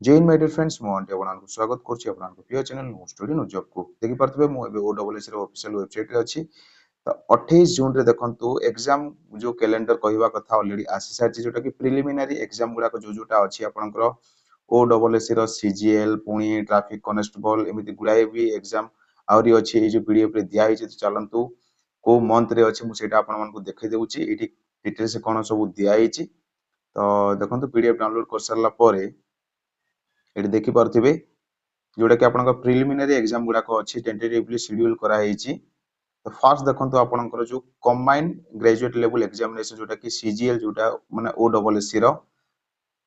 जय हिंद my dear friends मो आंटी आपन स्वागत करछि आपन प्रिय channel no study no job को देखि परथबे मो एबे ओडब्ल्यूएस रो ऑफिशियल वेबसाइट रे अछि। तो 28 जून रे देखंतु एग्जाम जो कैलेंडर कहिबा कथा ऑलरेडी आसी सारछि जोटा कि प्रिलिमिनरी एग्जाम गुडा को जोटा अछि आपनकर ओडब्ल्यूएस रो सीजीएल पुणी ट्रैफिक कांस्टेबल एमिति गुडाए भी एग्जाम आउरी अछि ए जो पीडीएफ रे दिया हिछि चलंतु को मंथ रे अछि मु सेटा आपन मन को देखै देउछि एठी डिटेल्स कोन सब दिया हिछि। तो देखंतु पीडीएफ डाउनलोड कर सरला परे एठी देखि परथिबे जोटा कि आपन प्रिलिमिनरी एग्जाम गुडा को अछि टेंटेटिवली शेड्यूल करा हिछि। तो फर्स्ट देखंतु आपनकर जो कंबाइंड ग्रेजुएट लेवल एग्जामिनेशन जोटा कि सीजीएल जोटा माने ओडब्ल्यूएससी रो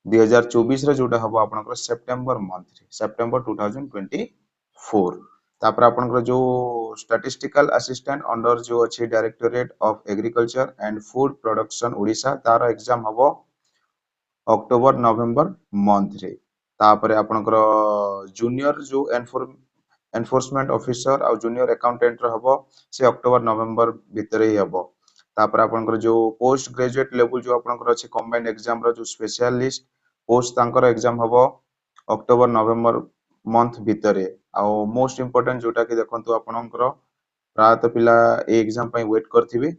2024 रे जोटा हबो आपनकर सेप्टेम्बर मंथ रे सेप्टेम्बर 2024 तापर आपनकर जो स्टैटिस्टिकल असिस्टेंट अंडर जो अछि directorate of agriculture and food production Odisha तार एग्जाम हबो अक्टोबर नवंबर मंथ रे तापर आपनकर जूनियर जो एनफोर्समेंट ऑफिसर और जूनियर अकाउंटेंट हबो से अक्टोबर नवंबर भीतर ही हबो। तापर आपनकर जो पोस्ट ग्रेजुएट लेवल जो आपनकर अछि कंबाइंड एग्जाम रो जो स्पेशलिस्ट पोस्ट तांकर एग्जाम हबो अक्टोबर नवंबर मंथ भीतर आ मोस्ट इंपोर्टेंट जोटा कि देखंतु आपनकर प्रायत पिला ए एग्जाम पई वेट करथिबे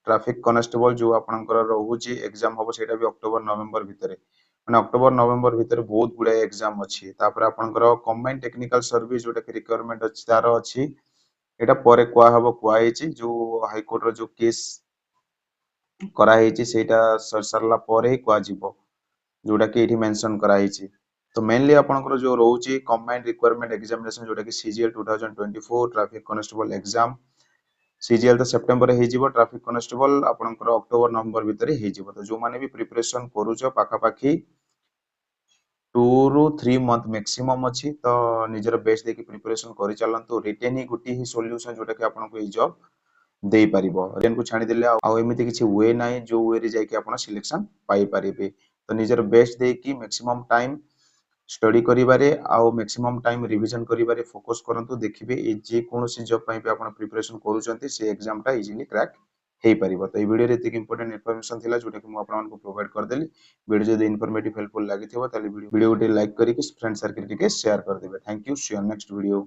ट्रैफिक कांस्टेबल जो आपनकर रहूची एग्जाम हबो सेटा भी अक्टोबर नवंबर भीतर माने अक्टोबर नवंबर भीतर बहुत गुडा एग्जाम अछि। तापर आपनकर कंबाइंड टेक्निकल सर्विस जोटा कि रिक्वायरमेंट अछि तार अछि एटा परे कुआ हबो कुआ हिची जो हाई कोर्ट रो जो केस करा हिची सेटा सरला परे ही कुआ जिवो जोटा कि एठी मेंशन करा हिची। तो मेनली आपनकर जो रहूची कंबाइंड रिक्वायरमेंट एग्जामिनेशन जोटा कि CGL 2024 traffic constable exam CGL तो सेप्टेम्बर हे जिवो ट्रैफिक कांस्टेबल आपनकर अक्टोबर नवंबर भीतर हे जिवो। तो जो माने भी प्रिपरेशन करूचो पाखा पाखी 2 ରୁ 3 मंथ मैक्सिमम अछि तो निजर बेस्ट देखि प्रिपरेशन करि चलंतु रिटेन ही गुटी ही सॉल्यूशन जोटा कि आपन को ई जॉब देई परिबो रिटेन को छाडी देले आ एमिति किछि वे नाही जो वे रे जाय कि आपन सिलेक्शन पाई परिबे। तो निजर बेस्ट दे कि मैक्सिमम टाइम स्टडी करिबारे आ मैक्सिमम टाइम रिवीजन करिबारे फोकस करंतु देखिबे ए जे कोनोसी जॉब पई भी आपन प्रिपरेशन करूचंती से एग्जाम टा इजीली क्रैक हे परिबो। तो ई वीडियो रे एतिक इंपोर्टेंट इन्फॉर्मेशन थिला जोटा कि मु आपन को प्रोवाइड कर देली। वीडियो जदि इन्फॉर्मेटिव हेल्पफुल लागिथिबो ताले वीडियो लाइक करिके फ्रेंड सर्कल के शेयर कर देबे। Thank you see you next video.